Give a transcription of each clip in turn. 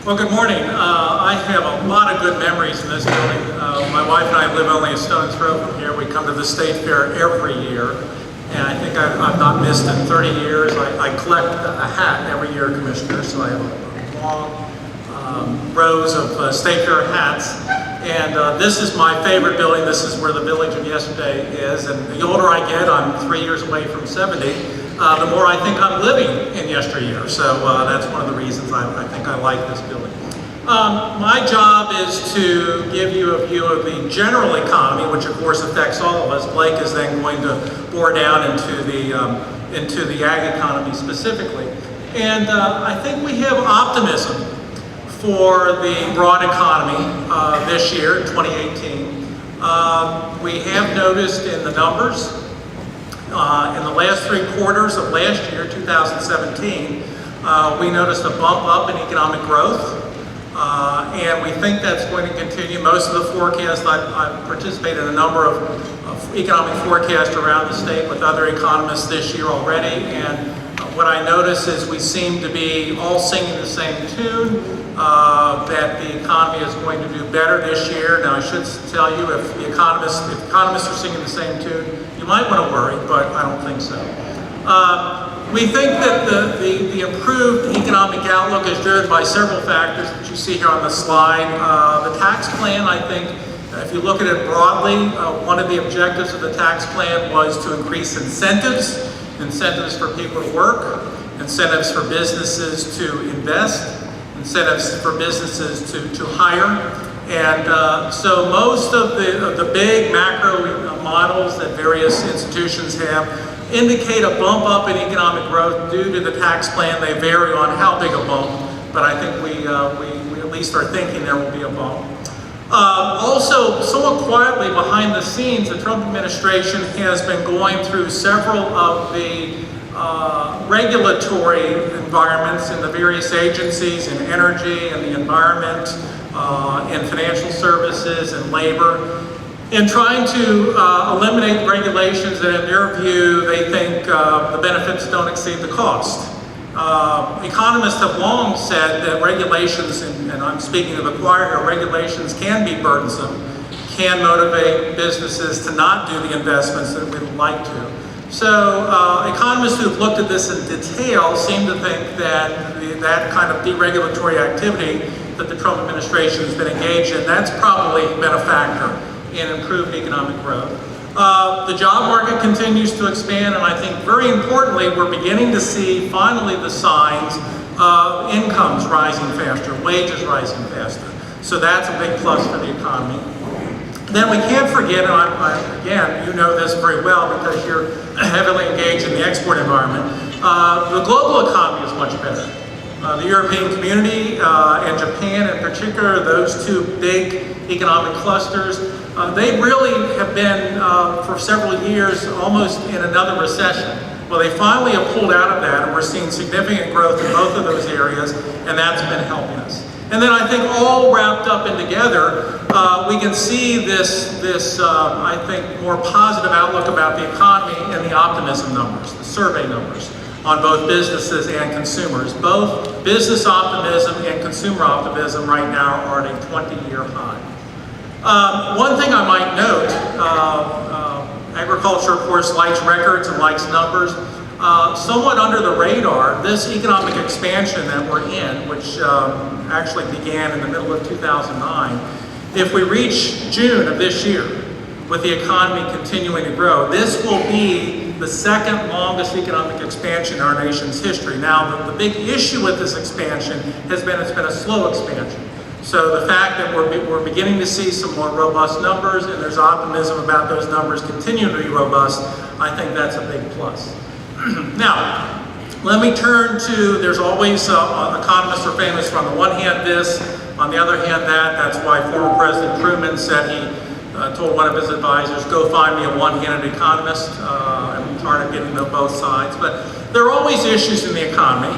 Well, good morning. I have a lot of good memories in this building. My wife and I live only a stone's throw from here. We come to the State Fair every year, and I think I've not missed in 30 years. I collect a hat every year, Commissioner, so I have a long rows of State Fair hats. And this is my favorite building. This is where the Village of Yesterday is. And the older I get, I'm 3 years away from 70, the more I think I'm living in yesteryear. So that's one of the reasons I think I like this building. My job is to give you a view of the general economy, which of course affects all of us. Blake is then going to bore down into the ag economy specifically. And I think we have optimism for the broad economy this year, 2018. We have noticed in the numbers, in the last 3 quarters of last year, 2017, we noticed a bump up in economic growth. And we think that's going to continue. Most of the forecasts, I've participated in a number of economic forecasts around the state with other economists this year already. And what I notice is we seem to be all singing the same tune, that the economy is going to do better this year. Now I should tell you, if economists are singing the same tune, you might want to worry, but I don't think so. We think that the improved economic outlook is driven by several factors that you see here on the slide. The tax plan, I think, if you look at it broadly, one of the objectives of the tax plan was to increase incentives for people to work, incentives for businesses to invest, incentives for businesses to hire. And so most of the big macro models that various institutions have indicate a bump up in economic growth due to the tax plan. They vary on how big a bump, but I think we at least are thinking there will be a bump. Also, somewhat quietly behind the scenes, the Trump administration has been going through several of the regulatory environments in the various agencies in energy and the environment, in financial services and labor, in trying to eliminate regulations that in their view they think the benefits don't exceed the cost. Economists have long said that regulations, and I'm speaking to the choir here, regulations can be burdensome, can motivate businesses to not do the investments that we would like to. So economists who've looked at this in detail seem to think that that kind of deregulatory activity that the Trump administration has been engaged in, that's probably been a factor in improved economic growth. The job market continues to expand, and I think very importantly, we're beginning to see finally the signs of incomes rising faster, wages rising faster. So that's a big plus for the economy. Then we can't forget, and again, you know this very well because you're heavily engaged in the export environment, the global economy is much better. The European community and Japan in particular, those two big economic clusters, they really have been, for several years, almost in another recession. Well, they finally have pulled out of that, and we're seeing significant growth in both of those areas, and that's been helping us. And then I think all wrapped up and together, we can see this I think, more positive outlook about the economy in the optimism numbers, the survey numbers, on both businesses and consumers. Both business optimism and consumer optimism right now are at a 20-year high. One thing I might note, agriculture, of course, likes records and likes numbers. Somewhat under the radar, this economic expansion that we're in, which actually began in the middle of 2009, if we reach June of this year with the economy continuing to grow, this will be the second longest economic expansion in our nation's history. Now, the big issue with this expansion has been it's been a slow expansion. So the fact that we're beginning to see some more robust numbers and there's optimism about those numbers continuing to be robust, I think that's a big plus. Now, let me turn to, there's always, economists are famous for on the one hand this, on the other hand that. That's why former President Truman said he told one of his advisors, go find me a one-handed economist. I'm tired of getting to both sides. But there are always issues in the economy.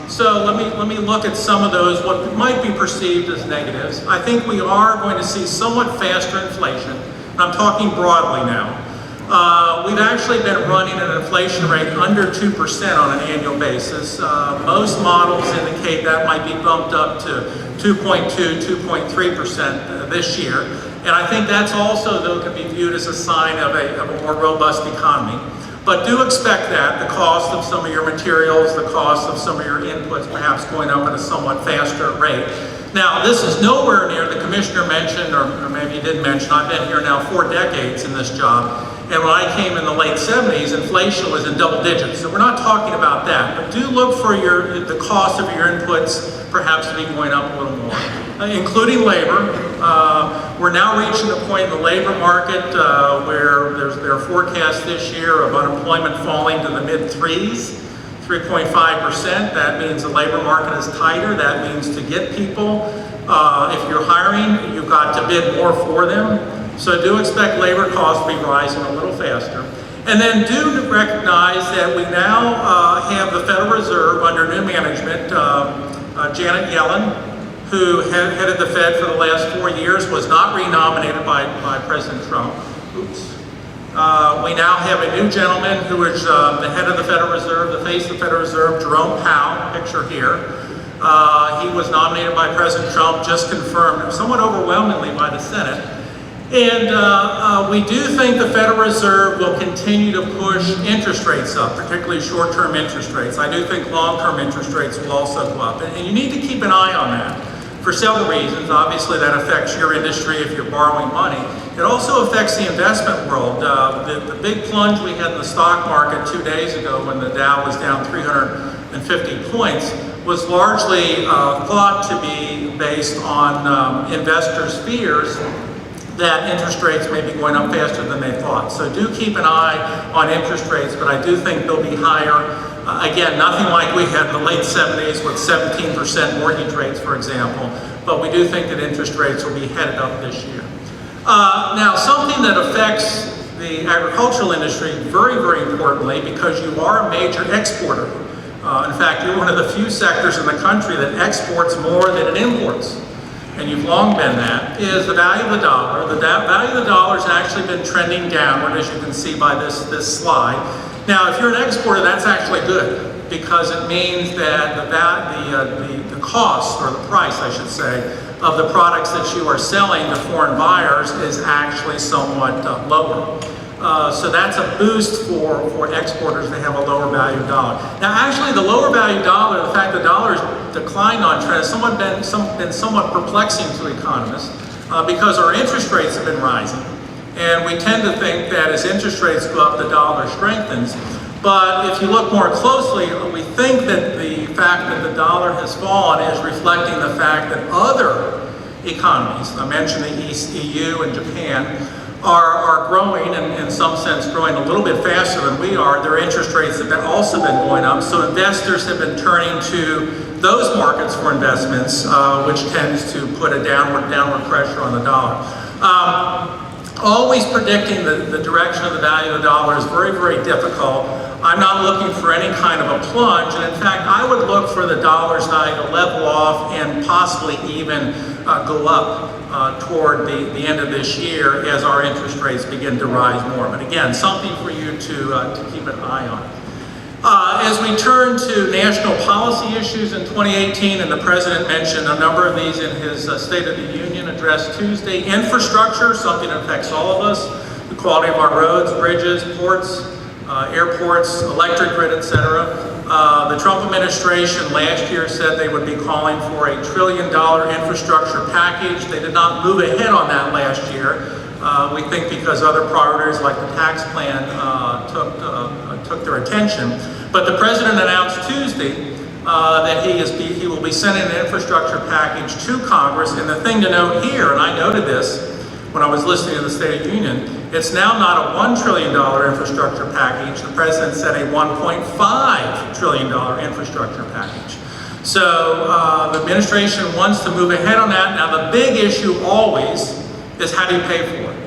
So let me look at some of those, what might be perceived as negatives. I think we are going to see somewhat faster inflation. I'm talking broadly now. We've actually been running an inflation rate under 2% on an annual basis. Most models indicate that might be bumped up to 2.2, 2.3% this year. And I think that's also, though, can be viewed as a sign of a more robust economy. But do expect that the cost of some of your materials, the cost of some of your inputs perhaps going up at a somewhat faster rate. Now, this is nowhere near, the commissioner mentioned, or maybe he didn't mention, I've been here now 4 decades in this job. And when I came in the late 70s, inflation was in double digits. So we're not talking about that. But do look for the cost of your inputs perhaps to be going up a little more, including labor. We're now reaching a point in the labor market where there are forecasts this year of unemployment falling to the mid-3s, 3.5%. That means the labor market is tighter. That means to get people, if you're hiring, you've got to bid more for them. So do expect labor costs to be rising a little faster. And then do recognize that we now have the Federal Reserve under new management. Janet Yellen, who headed the Fed for the last 4 years, was not renominated by President Trump. We now have a new gentleman who is the head of the Federal Reserve, the face of the Federal Reserve, Jerome Powell, picture here. He was nominated by President Trump, just confirmed somewhat overwhelmingly by the Senate. And we do think the Federal Reserve will continue to push interest rates up, particularly short-term interest rates. I do think long-term interest rates will also go up. And you need to keep an eye on that for several reasons. Obviously, that affects your industry if you're borrowing money. It also affects the investment world. The big plunge we had in the stock market 2 days ago when the Dow was down 350 points was largely thought to be based on investors' fears that interest rates may be going up faster than they thought. So do keep an eye on interest rates, but I do think they'll be higher. Again, nothing like we had in the late 70s with 17% mortgage rates, for example, but we do think that interest rates will be headed up this year. Now, something that affects the agricultural industry very, very importantly, because you are a major exporter. In fact, you're one of the few sectors in the country that exports more than it imports. And you've long been that, is the value of the dollar. The value of the dollar has actually been trending downward, as you can see by this slide. Now, if you're an exporter, that's actually good, because it means that the cost, or the price, I should say, of the products that you are selling to foreign buyers is actually somewhat lower. So that's a boost for exporters to have a lower value dollar. Now, actually, the lower value dollar, the fact the dollar has declined on trend, has been somewhat perplexing to economists because our interest rates have been rising. And we tend to think that as interest rates go up, the dollar strengthens. But if you look more closely, we think that the fact that the dollar has fallen is reflecting the fact that other economies, I mentioned the EU and Japan, are growing, and in some sense growing a little bit faster than we are. Their interest rates have also been going up, so investors have been turning to those markets for investments, which tends to put a downward pressure on the dollar. Always predicting the direction of the value of the dollar is very, very difficult. I'm not looking for any kind of a plunge, and in fact, I would look for the dollar's value to level off and possibly even go up toward the end of this year as our interest rates begin to rise more. But again, something for you to keep an eye on. As we turn to national policy issues in 2018, and the President mentioned a number of these in his State of the Union address Tuesday, infrastructure, something that affects all of us, the quality of our roads, bridges, ports, airports, electric grid, etc. The Trump administration last year said they would be calling for $1 trillion infrastructure package. They did not move ahead on that last year. We think because other priorities like the tax plan took their attention. But the President announced Tuesday that he will be sending an infrastructure package to Congress. And the thing to note here, and I noted this when I was listening to the State of the Union, it's now not a $1 trillion infrastructure package. The President said a $1.5 trillion infrastructure package. So the administration wants to move ahead on that. Now the big issue always is how do you pay for it?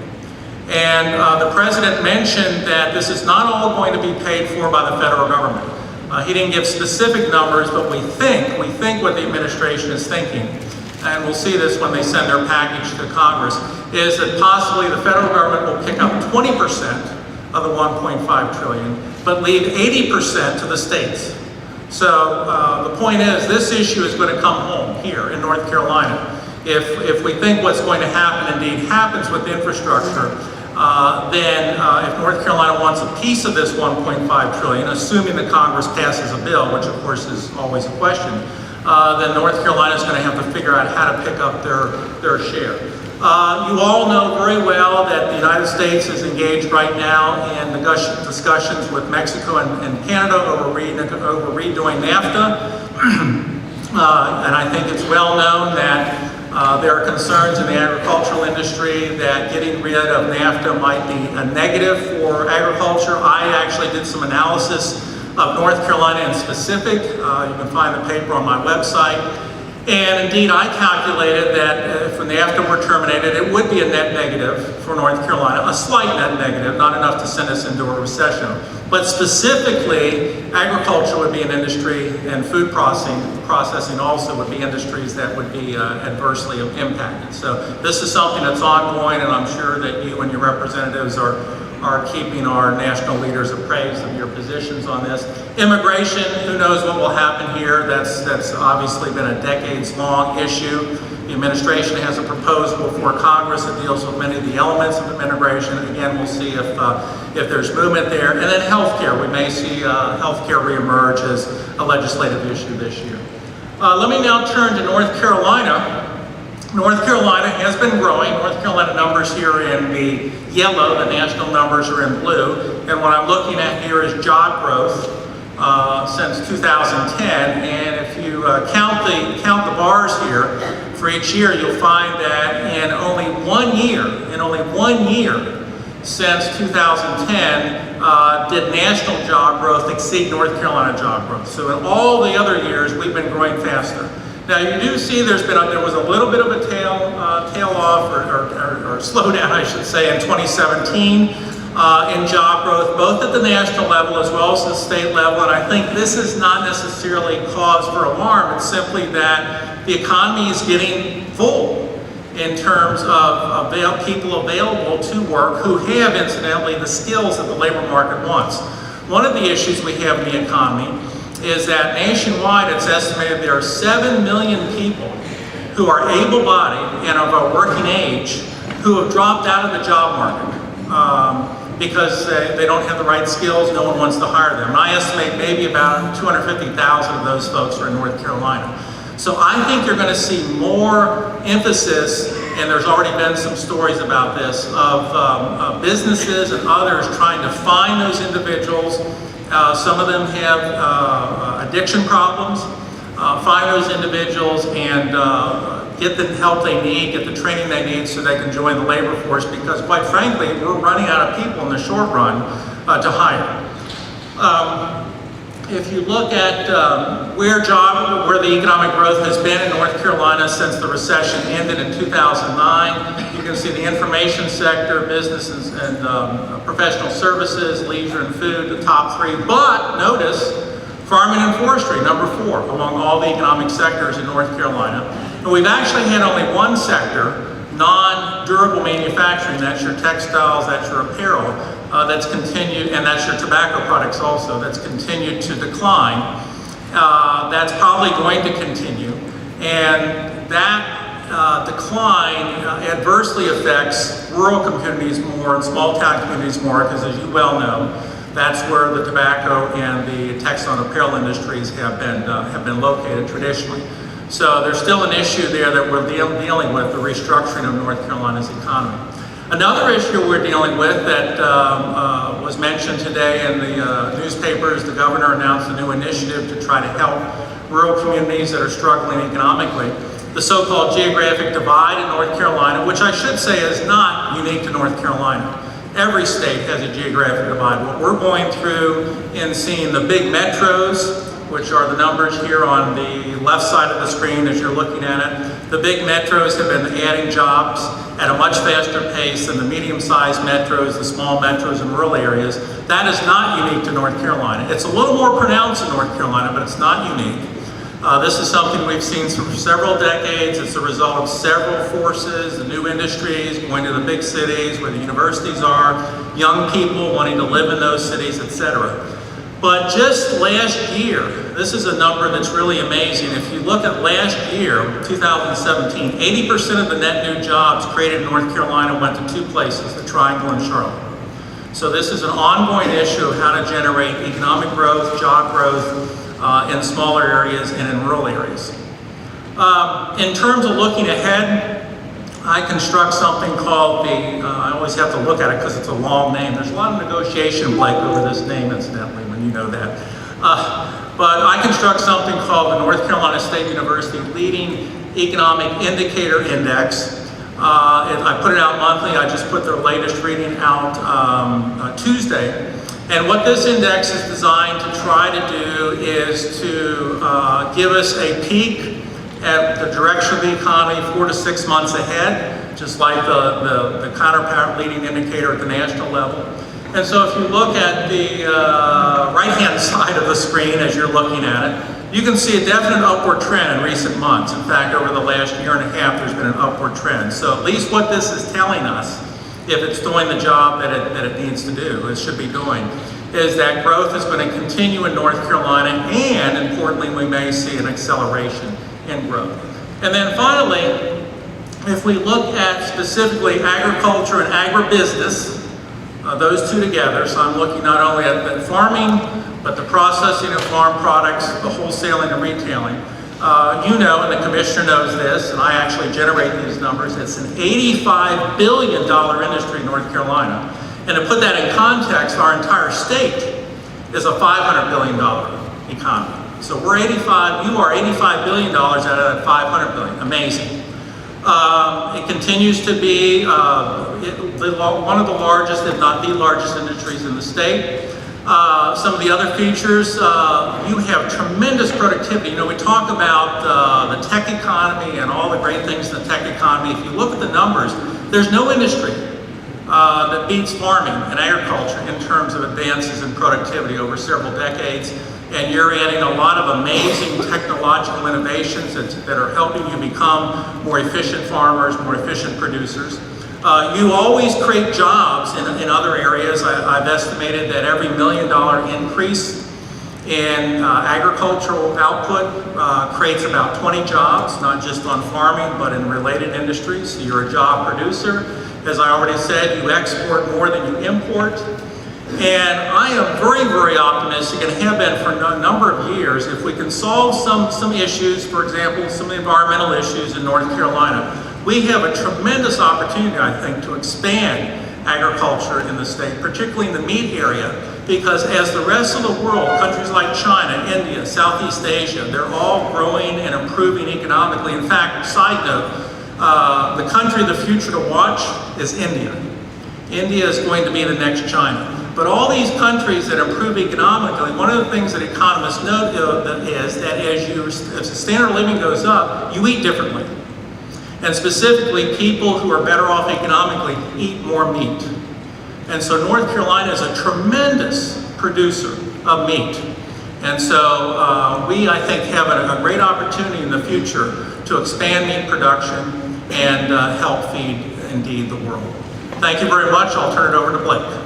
And the President mentioned that this is not all going to be paid for by the federal government. He didn't give specific numbers, but we think what the administration is thinking, and we'll see this when they send their package to Congress, is that possibly the federal government will pick up 20% of the 1.5 trillion, but leave 80% to the states. So the point is, this issue is going to come home here in North Carolina. If we think what's going to happen indeed happens with infrastructure, then if North Carolina wants a piece of this 1.5 trillion, assuming the Congress passes a bill, which of course is always a question, then North Carolina is going to have to figure out how to pick up their share. You all know very well that the United States is engaged right now in discussions with Mexico and Canada over redoing NAFTA. And I think it's well known that there are concerns in the agricultural industry that getting rid of NAFTA might be a negative for agriculture. I actually did some analysis of North Carolina in specific. You can find the paper on my website. And indeed, I calculated that if NAFTA were terminated, it would be a net negative for North Carolina, a slight net negative, not enough to send us into a recession. But specifically, agriculture would be an industry, and food processing also would be industries that would be adversely impacted. So this is something that's ongoing, and I'm sure that you and your representatives are keeping our national leaders appraised of your positions on this. Immigration, who knows what will happen here? That's obviously been a decades-long issue. The administration has a proposal before Congress that deals with many of the elements of immigration. Again, we'll see if there's movement there. And then healthcare. We may see healthcare reemerge as a legislative issue this year. Let me now turn to North Carolina. North Carolina has been growing. North Carolina numbers here in the yellow, the national numbers are in blue. And what I'm looking at here is job growth since 2010. And if you count the bars here for each year, you'll find that in only one year since 2010, did national job growth exceed North Carolina job growth. So in all the other years, we've been growing faster. Now you do see there was a little bit of a tail off or slowdown, I should say, in 2017 in job growth, both at the national level as well as the state level. And I think this is not necessarily cause for alarm. It's simply that the economy is getting full in terms of people available to work who have, incidentally, the skills that the labor market wants. One of the issues we have in the economy is that nationwide it's estimated there are 7 million people who are able-bodied and of a working age who have dropped out of the job market because they don't have the right skills, no one wants to hire them. And I estimate maybe about 250,000 of those folks are in North Carolina. So I think you're going to see more emphasis, and there's already been some stories about this, of businesses and others trying to find those individuals. Some of them have addiction problems. Find those individuals and get the help they need, get the training they need so they can join the labor force, because quite frankly, we're running out of people in the short run to hire. If you look at where the economic growth has been in North Carolina since the recession ended in 2009, you can see the information sector, businesses and professional services, leisure and food, the top three. But notice, farming and forestry, number 4, among all the economic sectors in North Carolina. And we've actually had only one sector, non-durable manufacturing, that's your textiles, that's your apparel, that's continued, and that's your tobacco products also, that's continued to decline. That's probably going to continue, and that decline adversely affects rural communities more and small town communities more, because as you well know, that's where the tobacco and the textile and apparel industries have been located traditionally. So there's still an issue there that we're dealing with, the restructuring of North Carolina's economy. Another issue we're dealing with that was mentioned today in the newspapers, the governor announced a new initiative to try to help rural communities that are struggling economically. The so-called geographic divide in North Carolina, which I should say is not unique to North Carolina. Every state has a geographic divide. What we're going through in seeing the big metros, which are the numbers here on the left side of the screen as you're looking at it. The big metros have been adding jobs at a much faster pace than the medium-sized metros, the small metros in rural areas. That is not unique to North Carolina. It's a little more pronounced in North Carolina, but it's not unique. This is something we've seen for several decades. It's a result of several forces, the new industries, going to the big cities where the universities are, young people wanting to live in those cities, etc. But just last year, this is a number that's really amazing. If you look at last year, 2017, 80% of the net new jobs created in North Carolina went to two places, the Triangle and Charlotte. So this is an ongoing issue of how to generate economic growth, job growth in smaller areas and in rural areas. In terms of looking ahead, I construct something called I always have to look at it because it's a long name. There's a lot of negotiation, Blake, over this name, incidentally, when you know that. But I construct something called the North Carolina State University Leading Economic Indicator Index. I put it out monthly. I just put their latest reading out Tuesday. And what this index is designed to try to do is to give us a peek at the direction of the economy 4 to 6 months ahead, just like the counterpart leading indicator at the national level. And so if you look at the right-hand side of the screen as you're looking at it, you can see a definite upward trend in recent months. In fact, over the last year and a half, there's been an upward trend. So at least what this is telling us, if it's doing the job that it needs to do, it should be doing, is that growth is going to continue in North Carolina, and importantly, we may see an acceleration in growth. And then finally, if we look at specifically agriculture and agribusiness, those two together, so I'm looking not only at the farming, but the processing of farm products, the wholesaling and retailing. You know, and the commissioner knows this, and I actually generate these numbers, it's an $85 billion industry in North Carolina. And to put that in context, our entire state is a $500 billion economy. So you are $85 billion out of that $500 billion, amazing. It continues to be one of the largest, if not the largest industries in the state. Some of the other features, you have tremendous productivity. You know, we talk about the tech economy and all the great things in the tech economy. If you look at the numbers, there's no industry that beats farming and agriculture in terms of advances in productivity over several decades. And you're adding a lot of amazing technological innovations that are helping you become more efficient farmers, more efficient producers. You always create jobs in other areas. I've estimated that every $1 million increase in agricultural output creates about 20 jobs, not just on farming, but in related industries. So you're a job producer. As I already said, you export more than you import. And I am very, very optimistic, and have been for a number of years, if we can solve some issues, for example, some environmental issues in North Carolina, we have a tremendous opportunity, I think, to expand agriculture in the state, particularly in the meat area, because as the rest of the world, countries like China, India, Southeast Asia, they're all growing and improving economically. In fact, side note, the country of the future to watch is India. India is going to be the next China. But all these countries that improve economically, one of the things that economists know is that as the standard of living goes up, you eat differently. And specifically, people who are better off economically eat more meat. And so North Carolina is a tremendous producer of meat. And so we, I think, have a great opportunity in the future to expand meat production and help feed, indeed, the world. Thank you very much. I'll turn it over to Blake.